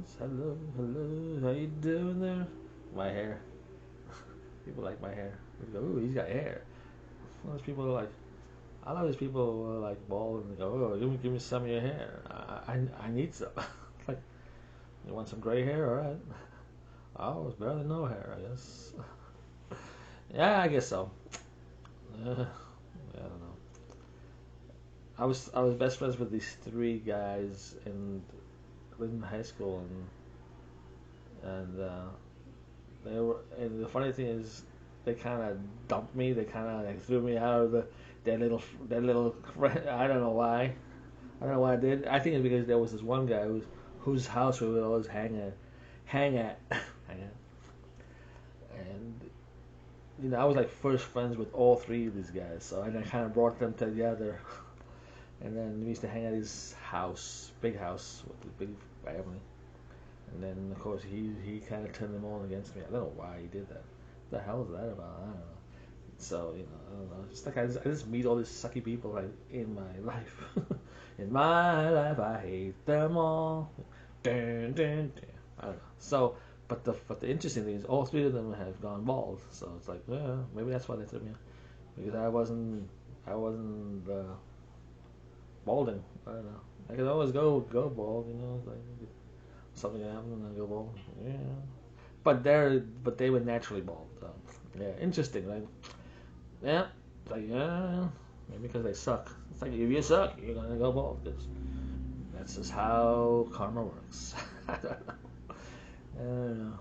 Yes, hello, hello. How you doing there? My hair. People like my hair. They go, ooh, he's got hair. Those people are like, I love these people who are like bald and they go, oh, give me some of your hair. I need some. Like, you want some gray hair? All right. Oh, it's better than no hair, I guess. Yeah, I guess so. I don't know. I was best friends with these three guys in high school, and they were. And the funny thing is, they kind of dumped me. They kind of like threw me out of their little. I don't know why. I don't know why I did. I think it's because there was this one guy whose house we would always hang at, hang at, and I was like first friends with all three of these guys. So and I kind of brought them together. And then we used to hang at his house, big house with the big family. And then of course he kind of turned them all against me. I don't know why he did that. What the hell is that about? I don't know. So I don't know. Just like I just meet all these sucky people like in my life. In my life, I hate them all. Dun, dun, dun. I don't know. So, but the interesting thing is all three of them have gone bald. So it's like, yeah, maybe that's why they threw me out because I wasn't balding. I don't know. I could always go bald, like something happened and I go bald. Yeah, but they were naturally bald. So yeah, interesting, right? Yeah, it's like yeah, maybe because they suck. It's like if you suck, you're gonna go bald. Cause that's just how karma works. I don't know. I don't know.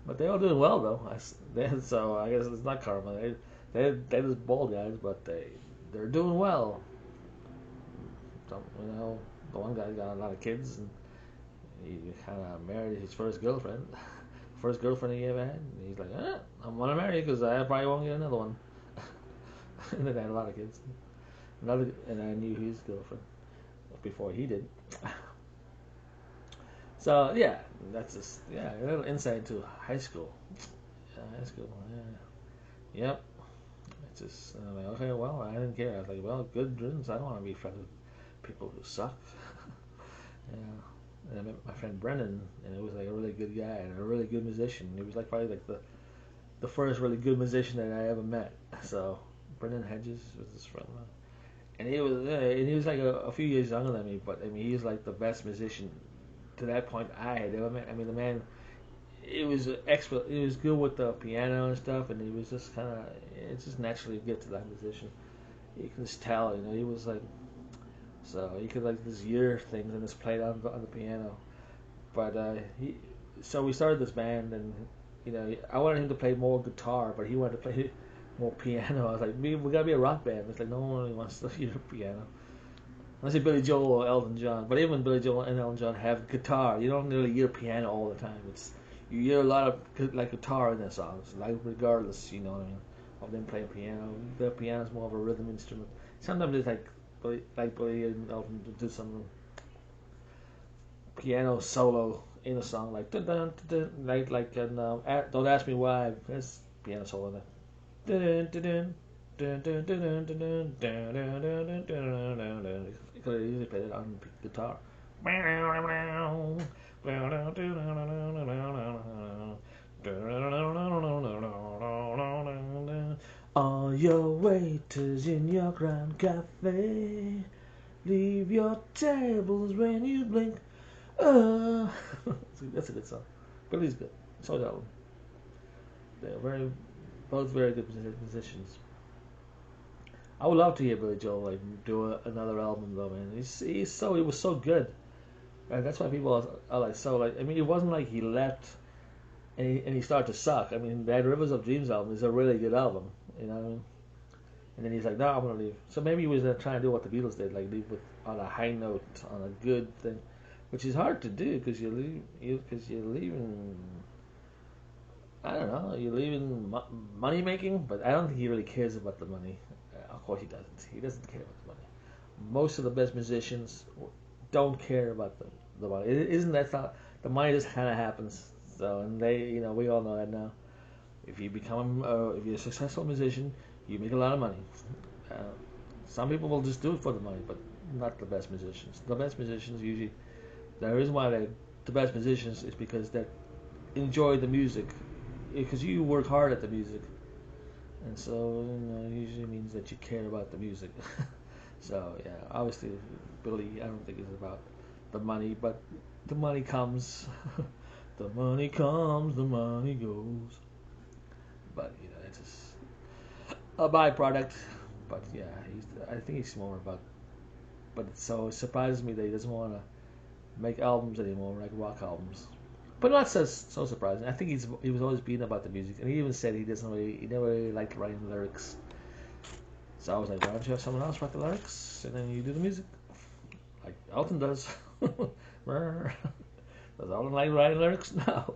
But they're all doing well though. So I guess it's not karma. They're just bald guys, but they're doing well. So, the one guy got a lot of kids and he kind of married his first girlfriend he ever had. And he's like, I'm gonna marry you because I probably won't get another one. And then I had a lot of kids. And I knew his girlfriend before he did. So yeah, that's just a little insight into high school. Yeah, high school. Yeah. Yep. It's just I'm like, okay, well, I didn't care. I was like, well, good riddance. I don't want to be friends with people who suck. Yeah. And I met my friend Brennan, and it was like a really good guy and a really good musician. He was like probably like the first really good musician that I ever met. So Brennan Hedges was his friend, and he was like a few years younger than me, but I mean he was like the best musician to that point I had ever met. I mean the man, it was expert. He was good with the piano and stuff, and he was just kind of it's just naturally good to that musician. You can just tell, he was like so he could like just hear things and just play it on the piano. But so we started this band, and I wanted him to play more guitar, but he wanted to play more piano. I was like, we gotta be a rock band. It's like no one really wants to hear piano. Unless it's Billy Joel or Elton John. But even Billy Joel and Elton John have guitar. You don't really hear piano all the time. You hear a lot of like guitar in their songs, like regardless, what I mean, of them playing piano. The piano is more of a rhythm instrument. Sometimes it's like Billy and Elton do some piano solo in a song like dun, dun, dun, dun, like in Don't Ask Me Why. There's piano solo there. Dun, dun, dun, dun, dun, dun, dun, dun, dun, dun, dun, dun, dun, dun, dun. You could have easily played it on guitar. All your waiters in your grand cafe, leave your tables when you blink. Uh, that's a good song. Billy's good. So that one. They're both very good musicians. I would love to hear Billy Joel like do another album though, man. He was so good, and that's why people are like so like. I mean, it wasn't like he left and he started to suck. I mean, that Rivers of Dreams album is a really good album. You know what I mean? And then he's like, no, I'm gonna leave. So maybe he was trying to do what the Beatles did, like leave on a high note, on a good thing, which is hard to do because you're leaving. I don't know. You're leaving money making, but I don't think he really cares about the money. Of course, he doesn't. He doesn't care about the money. Most of the best musicians don't care about the money. Isn't that not, the money just kind of happens? So, and we all know that now. If if you're a successful musician, you make a lot of money. Uh, some people will just do it for the money, but not the best musicians. The best musicians usually, the reason why the best musicians is because they enjoy the music, because you work hard at the music, and so it usually means that you care about the music. So yeah, obviously Billy, I don't think it's about the money, but the money comes, the money comes, the money goes. But it's just a byproduct. But yeah, I think he's more about. But it surprises me that he doesn't want to make albums anymore, like rock albums. But not so surprising. I think he was always being about the music, and he even said he never really liked writing lyrics. So I was like, why don't you have someone else write the lyrics, and then you do the music, like Elton does. Does Elton like writing lyrics? No,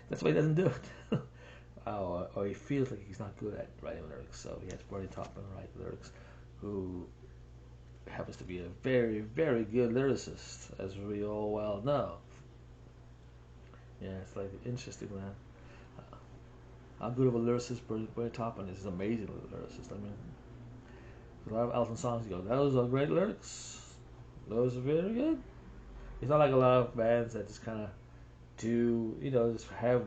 that's why he doesn't do it. Or he feels like he's not good at writing lyrics, so he has Bernie Taupin write lyrics, who happens to be a very, very good lyricist, as we all well know. Yeah, it's like interesting, man. How good of a lyricist Bernie Taupin is. He's an amazing lyricist. I mean, a lot of Elton songs you go, those are great lyrics. Those are very good. It's not like a lot of bands that just kind of just have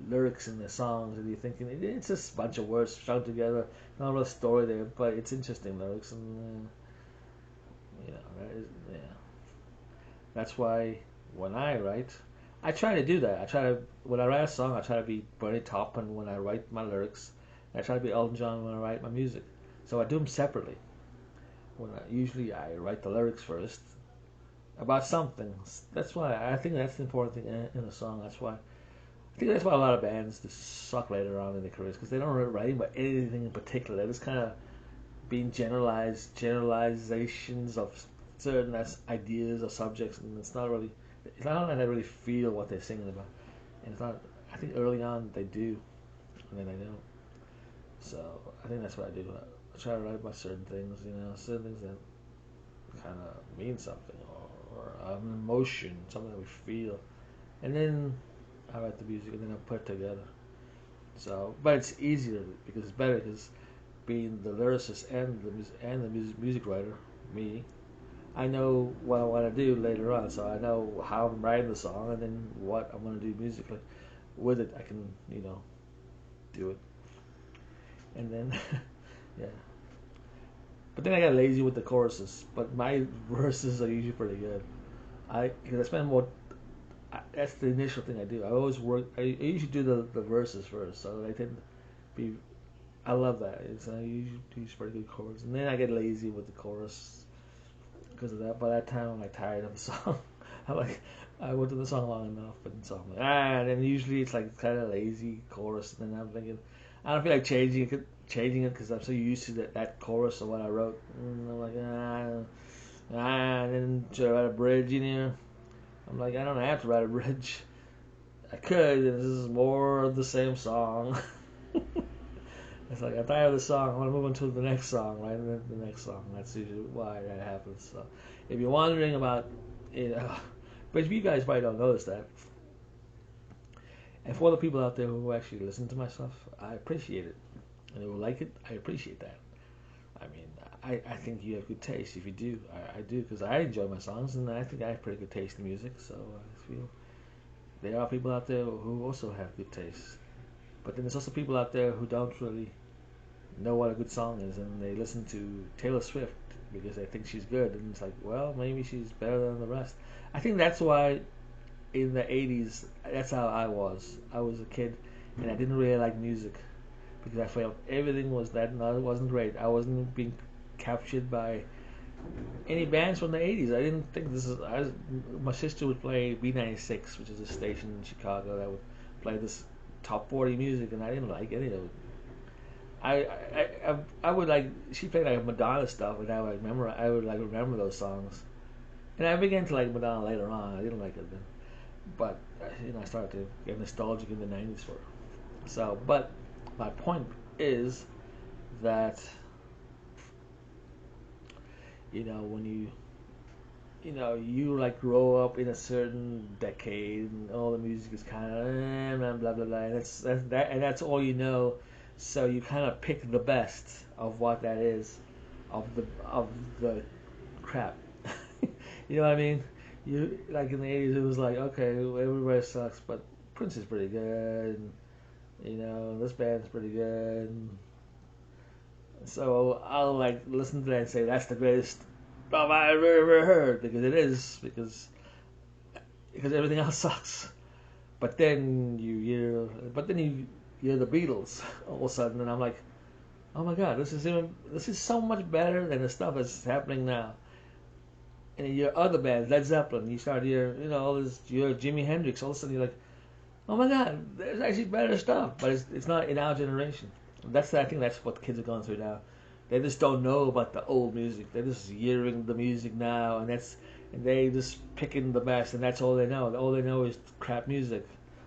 lyrics in their songs, and you're thinking it's just a bunch of words strung together. Not a real story there, but it's interesting lyrics, and yeah. That's why when I write, I try to do that. When I write a song, I try to be Bernie Taupin when I write my lyrics. I try to be Elton John when I write my music. So I do them separately. Usually I write the lyrics first about something. That's why I think that's the important thing in a song. I think that's why a lot of bands just suck later on in their careers, because they don't really write about anything in particular. They're just kind of being generalizations of certain ideas or subjects, and it's not like they really feel what they're singing about. And it's not. I think early on they do, and then they don't. So I think that's what I do. I try to write about certain things, certain things that kind of mean something, or an emotion, something that we feel, and then I write the music, and then I put it together. So, but it's easier because it's better, because being the lyricist and the music writer, me, I know what I want to do later on. So I know how I'm writing the song, and then what I'm going to do musically with it. I can do it, and then yeah. But then I got lazy with the choruses. But my verses are usually pretty good. Because I spend more. That's the initial thing I do. I always work. I usually do the verses first, so they tend to be. I love that. I usually do pretty good chords, and then I get lazy with the chorus because of that. By that time, I'm like tired of the song. I went to the song long enough, and so I'm like, and then usually it's like kind of lazy chorus, and then I'm thinking, I don't feel like changing it because I'm so used to that chorus of what I wrote. And I'm like, and then should I write a bridge in here? I'm like, I don't have to write a bridge. I could, and this is more of the same song. It's like, I'm tired of the song, I want to move on to the next song, right? And then the next song. That's usually why that happens. So, if you're wondering about, but you guys probably don't notice that. And for the people out there who actually listen to my stuff, I appreciate it. And who like it, I appreciate that. I mean, I think you have good taste. If you do, I do, because I enjoy my songs, and I think I have pretty good taste in music. So I feel there are people out there who also have good taste. But then there's also people out there who don't really know what a good song is, and they listen to Taylor Swift because they think she's good, and it's like, well, maybe she's better than the rest. I think that's why in the 80s, that's how I was. I was a kid, and I didn't really like music because I felt everything wasn't great. I wasn't being captured by any bands from the 80s. I didn't think my sister would play B96, which is a station in Chicago that would play this top 40 music, and I didn't like any of it. I would like, she played like Madonna stuff, and I would remember those songs, and I began to like Madonna later on. I didn't like it then, but I started to get nostalgic in the 90s for her. So, but my point is that when you like grow up in a certain decade, and all the music is kind of blah blah blah, and that's all you know. So you kind of pick the best of what that is, of the crap. You know what I mean? You like in the '80s, it was like, okay, everybody sucks, but Prince is pretty good. And, this band's pretty good. So I'll like listen to that and say that's the greatest stuff I've ever heard because it is because everything else sucks. But then you hear the Beatles all of a sudden, and I'm like, oh my God, this is so much better than the stuff that's happening now. And you hear other bands, Led Zeppelin, you start hearing, all this, you hear Jimi Hendrix, all of a sudden you're like, oh my God, there's actually better stuff, but it's not in our generation. I think that's what kids are going through now. They just don't know about the old music. They're just hearing the music now, and they just picking the best, and that's all they know. All they know is crap music,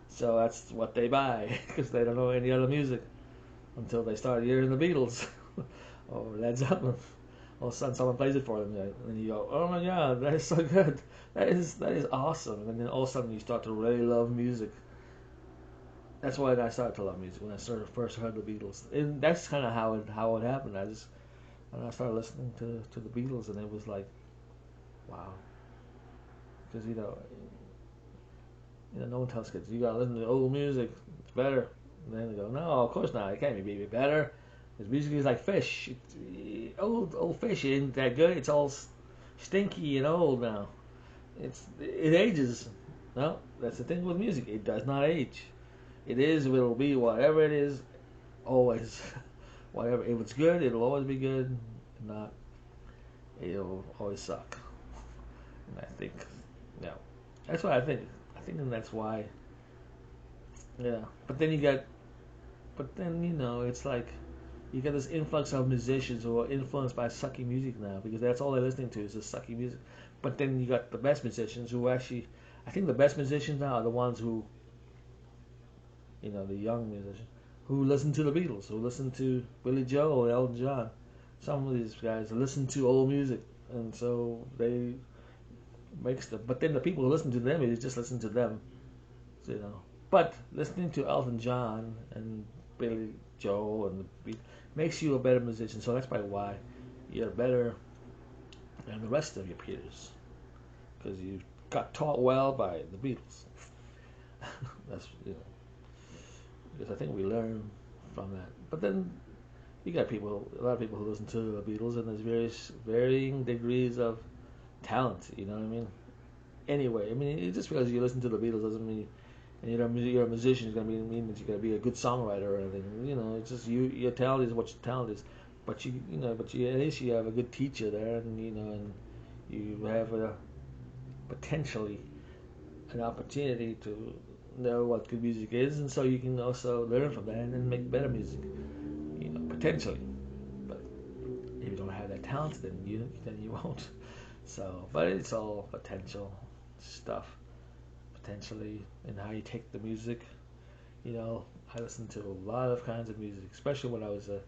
so that's what they buy because they don't know any other music until they start hearing the Beatles or Led Zeppelin. All of a sudden, someone plays it for them, and you go, "Oh my God, that is so good! That is awesome!" And then all of a sudden, you start to really love music. That's why I started to love music when I first heard the Beatles, and that's kind of how it happened. I started listening to the Beatles, and it was like, wow, because no one tells kids you gotta listen to old music, it's better. And then they go, no, of course not. It can't be better. Because music is like fish. Old fish ain't that good. It's all stinky and old now. It ages. No, that's the thing with music. It does not age. It is. It'll be whatever it is. Always, whatever. If it's good, it'll always be good. If not, it'll always suck. And I think, no, that's what I think. I think that's why. Yeah, but then it's like you get this influx of musicians who are influenced by sucky music now because that's all they're listening to is this sucky music. But then you got the best musicians who actually, I think the best musicians now are the ones who, the young musicians who listen to the Beatles, who listen to Billy Joel and Elton John. Some of these guys listen to old music, and so they makes them. But then the people who listen to them, is just listen to them, But listening to Elton John and Billy Joel and the Beatles makes you a better musician. So that's probably why you're better than the rest of your peers, because you got taught well by the Beatles. That's because I think we learn from that. But then you got a lot of people who listen to the Beatles, and there's varying degrees of talent. You know what I mean? Anyway, I mean, just because you listen to the Beatles doesn't mean, and you're a musician, it's gonna mean that you're gonna be a good songwriter or anything. It's just your talent is what your talent is. But at least you have a good teacher there, and you have potentially an opportunity to know what good music is, and so you can also learn from that and then make better music. Potentially. But if you don't have that talent, then you won't. So, but it's all potential stuff. Potentially, and how you take the music. I listened to a lot of kinds of music, especially when I was a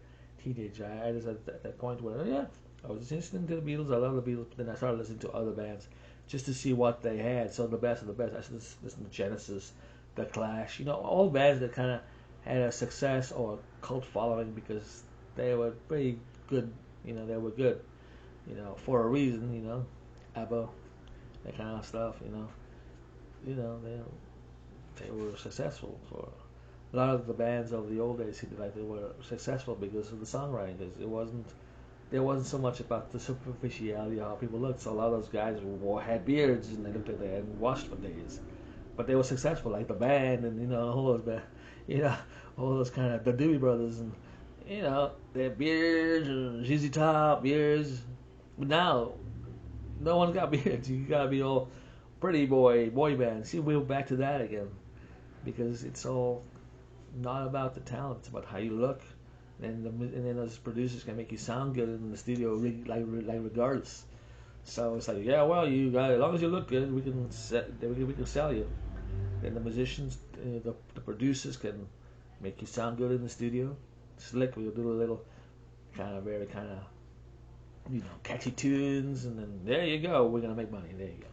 teenager. I was at that point where, I was listening to the Beatles. I love the Beatles, but then I started listening to other bands just to see what they had. So the best of the best. I started listening to Genesis, The Clash. All bands that kind of had a success or cult following because they were pretty good. They were good. For a reason. ABBA, that kind of stuff. They were successful for a lot of the bands of the old days. Seemed like they were successful because of the songwriting. Because there wasn't so much about the superficiality of how people looked. So a lot of those guys had beards and they looked like they hadn't washed for days, but they were successful, like the band and all those kind of the Doobie Brothers and their beards and ZZ Top beards. But now, no one's got beards. You gotta be all pretty boy band. See, we're back to that again because it's all not about the talent. It's about how you look, and then those producers can make you sound good in the studio, like regardless. So it's like, yeah, well, you got as long as you look good, we can sell you. Then the musicians, the producers can make you sound good in the studio. Slick, we'll do a little very kind of catchy tunes, and then there you go. We're gonna make money. There you go.